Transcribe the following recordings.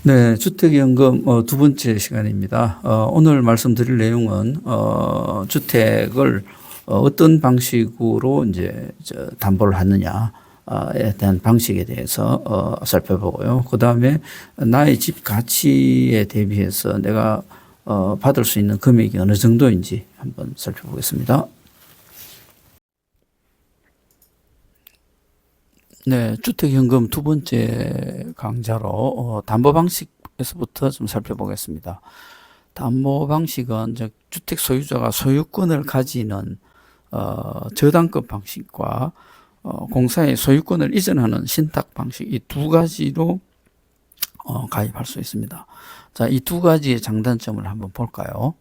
네, 주택연금 두 번째 시간입니다. 오늘 말씀드릴 내용은 주택을 어떤 방식으로 이제 담보를 하느냐에 대한 방식에 대해서 살펴보고요. 그 다음에 나의 집 가치에 대비해서 내가 받을 수 있는 금액이 어느 정도인지 한번 살펴보겠습니다. 네, 주택연금 두 번째 강좌로 담보 방식에서부터 좀 살펴보겠습니다. 담보 방식은 주택 소유자가 소유권을 가지는 저당권 방식과 공사의 소유권을 이전하는 신탁 방식, 이 두 가지로 가입할 수 있습니다. 자, 이 두 가지의 장단점을 한번 볼까요?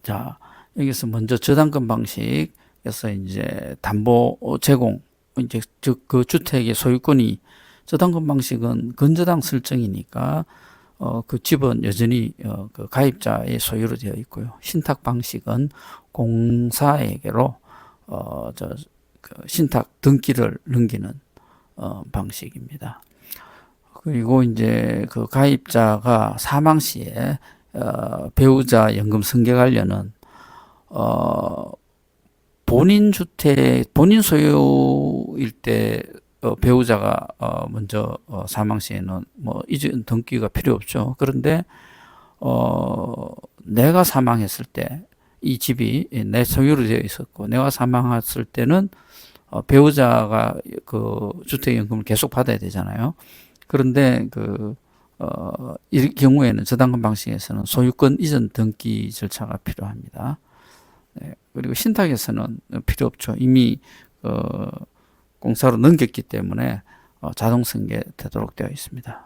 자, 여기서 먼저 저당권 방식에서 이제 담보 제공, 이제 즉 그 주택의 소유권이 저당권 방식은 근저당 설정이니까 그 집은 여전히 그 가입자의 소유로 되어 있고요. 신탁 방식은 공사에게로 그 신탁 등기를 넘기는 방식입니다. 그리고 이제 그 가입자가 사망 시에 배우자 연금 승계 관련은 본인 주택, 본인 소유일 때 배우자가 먼저 사망 시에는 뭐 이전 등기가 필요 없죠. 그런데 내가 사망했을 때 이 집이 내 소유로 되어 있었고 내가 사망했을 때는 배우자가 그 주택연금을 계속 받아야 되잖아요. 그런데 이 경우에는 저당권 방식에서는 소유권 이전 등기 절차가 필요합니다. 네, 그리고 신탁에서는 필요 없죠. 이미 공사로 넘겼기 때문에 자동 승계되도록 되어 있습니다.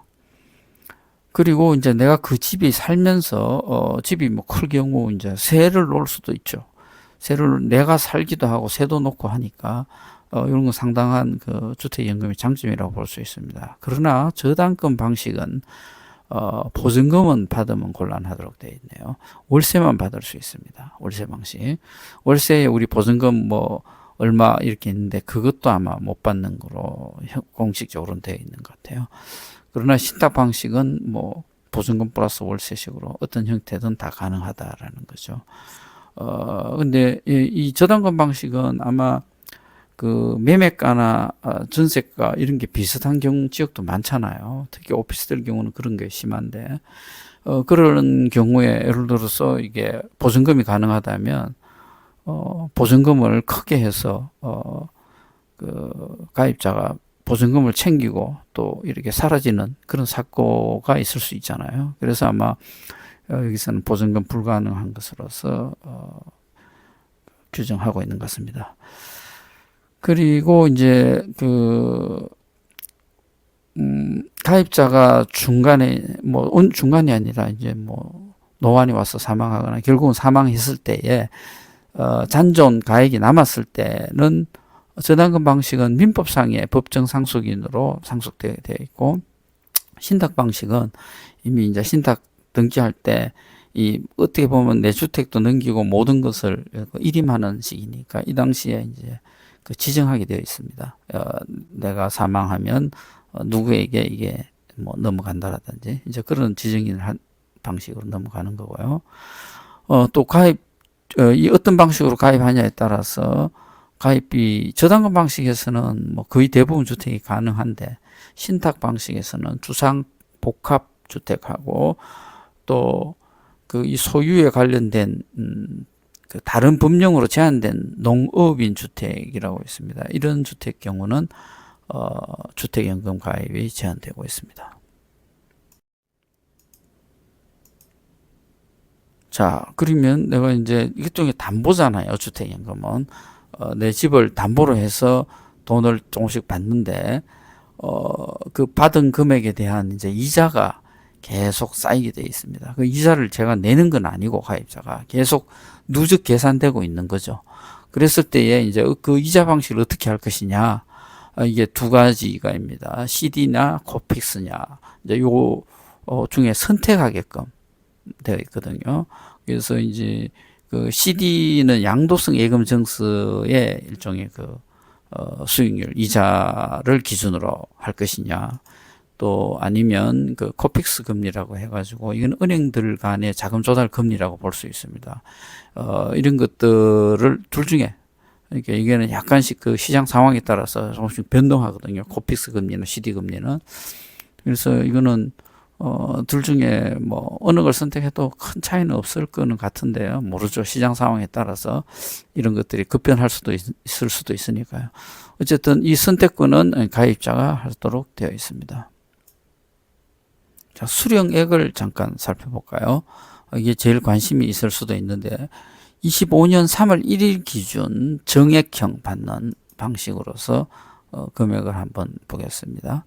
그리고 이제 내가 그 집에 살면서 집이 뭐 클 경우 이제 세를 놓을 수도 있죠. 세를 내가 살기도 하고 세도 놓고 하니까 이런 건 상당한 그 주택연금의 장점이라고 볼 수 있습니다. 그러나 저당권 방식은 보증금은 받으면 곤란하도록 되어 있네요. 월세만 받을 수 있습니다. 월세 방식. 월세에 우리 보증금 뭐 얼마 이렇게 있는데 그것도 아마 못 받는 거로 공식적으로는 되어 있는 것 같아요. 그러나 신탁 방식은 뭐 보증금 플러스 월세식으로 어떤 형태든 다 가능하다라는 거죠. 근데 이 저당권 방식은 아마 그 매매가나 전세가 이런 게 비슷한 경우 지역도 많잖아요. 특히 오피스텔 경우는 그런 게 심한데 그런 경우에 예를 들어서 이게 보증금이 가능하다면 보증금을 크게 해서 그 가입자가 보증금을 챙기고 또 이렇게 사라지는 그런 사고가 있을 수 있잖아요. 그래서 아마 여기서는 보증금 불가능한 것으로서 규정하고 있는 것 같습니다. 그리고 이제 가입자가 중간에 뭐 중간이 아니라 이제 뭐 노안이 와서 사망하거나 결국은 사망했을 때에 잔존 가액이 남았을 때는 저당권 방식은 민법상의 법정 상속인으로 상속되어 있고 신탁 방식은 이미 이제 신탁 등기할 때 이 어떻게 보면 내 주택도 넘기고 모든 것을 일임하는 식이니까 이 당시에 이제 그 지정하게 되어 있습니다. 내가 사망하면 누구에게 이게 뭐 넘어간다라든지 이제 그런 지정인을 한 방식으로 넘어가는 거고요. 또 가입 이 어떤 방식으로 가입하냐에 따라서 가입비 저당권 방식에서는 뭐 거의 대부분 주택이 가능한데 신탁 방식에서는 주상 복합 주택하고 또 그 이 소유에 관련된 그 다른 법령으로 제한된 농업인 주택이라고 있습니다. 이런 주택 경우는 주택연금 가입이 제한되고 있습니다. 자, 그러면 내가 이제 일종의 담보잖아요. 주택연금은 내 집을 담보로 해서 돈을 조금씩 받는데 그 받은 금액에 대한 이제 이자가 계속 쌓이게 되어 있습니다. 그 이자를 제가 내는 건 아니고 가입자가 계속 누적 계산되고 있는 거죠. 그랬을 때에 이제 그 이자 방식을 어떻게 할 것이냐. 이게 두 가지가입니다. CD나 코픽스냐. 이제 요 중에 선택하게끔 되어 있거든요. 그래서 이제 그 CD는 양도성 예금 증서의 일종의 그 수익률 이자를 기준으로 할 것이냐. 또 아니면 그 코픽스 금리라고 해가지고 이건 은행들 간의 자금 조달 금리라고 볼 수 있습니다. 이런 것들을 둘 중에 그러니까 이게는 약간씩 그 시장 상황에 따라서 조금씩 변동하거든요. 코픽스 금리나 CD 금리는. 그래서 이거는 둘 중에 뭐 어느 걸 선택해도 큰 차이는 없을 거는 같은데요. 모르죠. 시장 상황에 따라서 이런 것들이 급변할 수도 있을 수도 있으니까요. 어쨌든 이 선택권은 가입자가 하도록 되어 있습니다. 자, 수령액을 잠깐 살펴볼까요? 이게 제일 관심이 있을 수도 있는데 25년 3월 1일 기준 정액형 받는 방식으로서 금액을 한번 보겠습니다.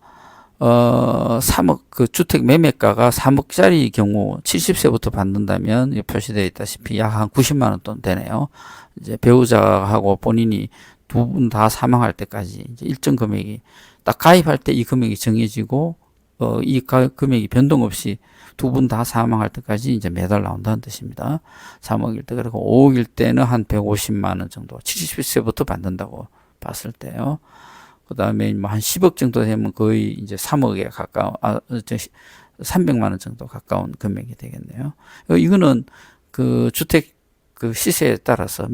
3억, 그 주택 매매가가 3억짜리 경우 70세부터 받는다면 표시되어 있다시피 약 한 90만 원 돈 되네요. 이제 배우자하고 본인이 두 분 다 사망할 때까지 이제 일정 금액이 딱 가입할 때 이 금액이 정해지고 이 금액이 변동 없이 두 분 다 사망할 때까지 이제 매달 나온다는 뜻입니다. 3억일 때 그리고 5억일 때는 한 150만 원 정도 70세부터 받는다고 봤을 때요. 그 다음에 뭐 한 10억 정도 되면 거의 이제 3억에 가까운, 300만 원 정도 가까운 금액이 되겠네요. 이거는 그 주택 그 시세에 따라서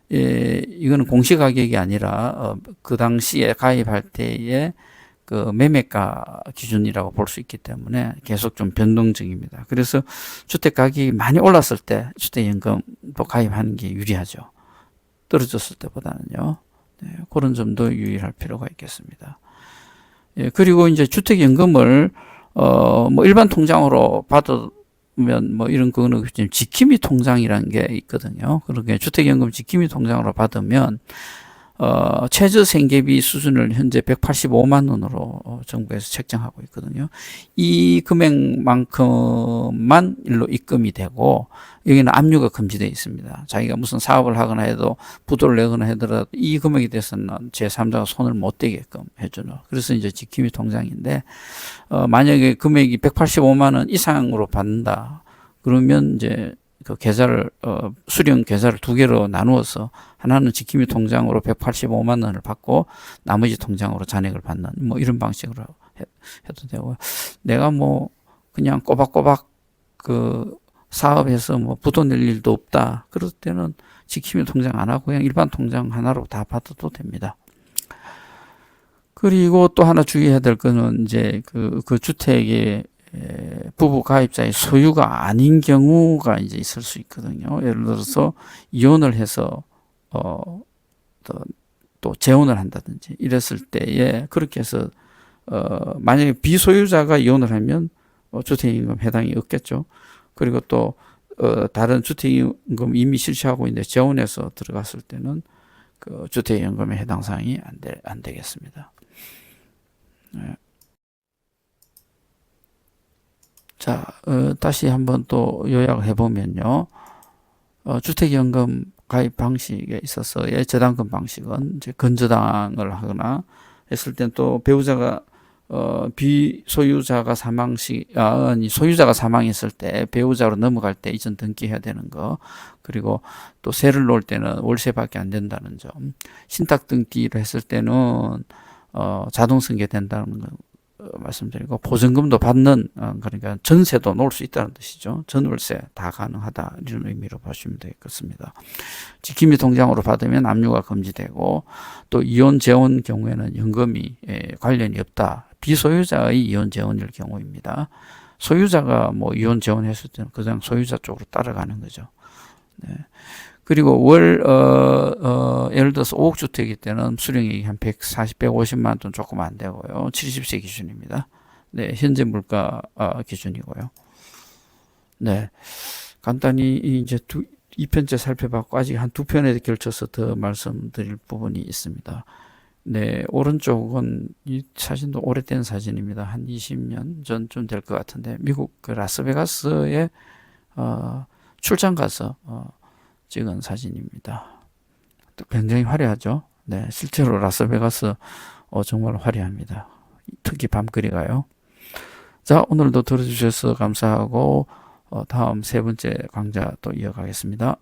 이거는 공시가격이 아니라, 그 당시에 가입할 때의 그 매매가 기준이라고 볼 수 있기 때문에 계속 좀 변동적입니다. 그래서 주택 가격이 많이 올랐을 때 주택연금도 가입하는 게 유리하죠. 떨어졌을 때보다는요. 네, 그런 점도 유의할 필요가 있겠습니다. 예, 그리고 이제 주택연금을, 뭐 일반 통장으로 받으면 뭐 이런 거는 지킴이 통장이라는 게 있거든요. 그러게 주택연금 지킴이 통장으로 받으면, 최저 생계비 수준을 현재 185만 원으로 정부에서 책정하고 있거든요. 이 금액만큼만 일로 입금이 되고 여기는 압류가 금지되어 있습니다. 자기가 무슨 사업을 하거나 해도 부도를 내거나 하더라도 이 금액에 대해서는 제3자가 손을 못 대게끔 해주는. 그래서 이제 지킴이 통장인데 만약에 금액이 185만 원 이상으로 받는다. 그러면 이제 그 계좌를 수령 계좌를 두 개로 나누어서 하나는 지킴이 통장으로 185만 원을 받고 나머지 통장으로 잔액을 받는 뭐 이런 방식으로 해도 되고 내가 뭐 그냥 꼬박꼬박 그 사업에서 뭐 부도 낼 일도 없다 그럴 때는 지킴이 통장 안 하고 그냥 일반 통장 하나로 다 받아도 됩니다. 그리고 또 하나 주의해야 될 거는 이제 그 주택의 부부 가입자의 소유가 아닌 경우가 이제 있을 수 있거든요. 예를 들어서 이혼을 해서 또 재혼을 한다든지 이랬을 때에 그렇게 해서 만약에 비소유자가 이혼을 하면 주택임금 해당이 없겠죠. 그리고 또 다른 주택임금 이미 실시하고 있는데 재혼해서 들어갔을 때는 그 주택임금에 해당 사항이 안 되겠습니다. 네. 자, 다시 한번 또 요약을 해보면요. 주택연금 가입 방식에 있어서의 저당금 방식은 이제 건저당을 하거나 했을 땐 또 배우자가, 비소유자가 소유자가 사망했을 때 배우자로 넘어갈 때 이전 등기해야 되는 거, 그리고 또 세를 놓을 때는 월세밖에 안 된다는 점, 신탁 등기를 했을 때는, 자동 승계된다는 거, 말씀드리고 보증금도 받는 그러니까 전세도 놓을 수 있다는 뜻이죠. 전월세 다 가능하다 이런 의미로 보시면 되겠습니다. 지킴이 통장으로 받으면 압류가 금지되고 또 이혼 재혼 경우에는 연금이 관련이 없다. 비소유자의 이혼 재혼일 경우입니다. 소유자가 뭐 이혼 재혼했을 때는 그냥 소유자 쪽으로 따라가는 거죠. 네. 그리고 예를 들어서 5억 주택일 때는 수령액이 한 140, 150만 돈 조금 안 되고요. 70세 기준입니다. 네, 현재 물가 기준이고요. 네, 간단히 이제 2편째 살펴봤고 아직 한 2편에 걸쳐서 더 말씀드릴 부분이 있습니다. 네, 오른쪽은 이 사진도 오래된 사진입니다. 한 20년 전쯤 될 것 같은데 미국 그 라스베가스에 출장 가서 찍은 사진입니다. 또 굉장히 화려하죠. 네, 실제로 라스베가스 정말 화려합니다. 특히 밤거리가요. 자, 오늘도 들어주셔서 감사하고 다음 세 번째 강좌 또 이어가겠습니다.